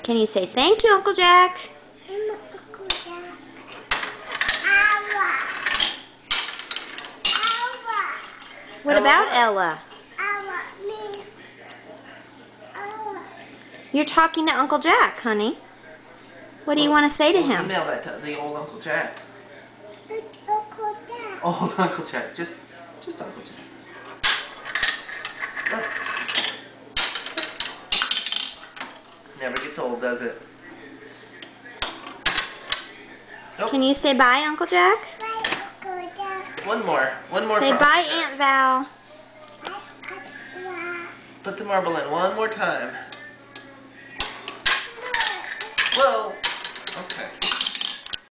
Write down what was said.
Can you say thank you, Uncle Jack? What about Ella? You're talking to Uncle Jack, honey. What do you want to say to him? Email that to the old Uncle Jack. Uncle Jack. Old Uncle Jack. Just Uncle Jack. Look. Never gets old, does it? Nope. Can you say bye, Uncle Jack? Bye, Uncle Jack. One more. One more. Say for bye, Uncle Jack. Aunt Val. Put the marble in one more time. Whoa. Okay.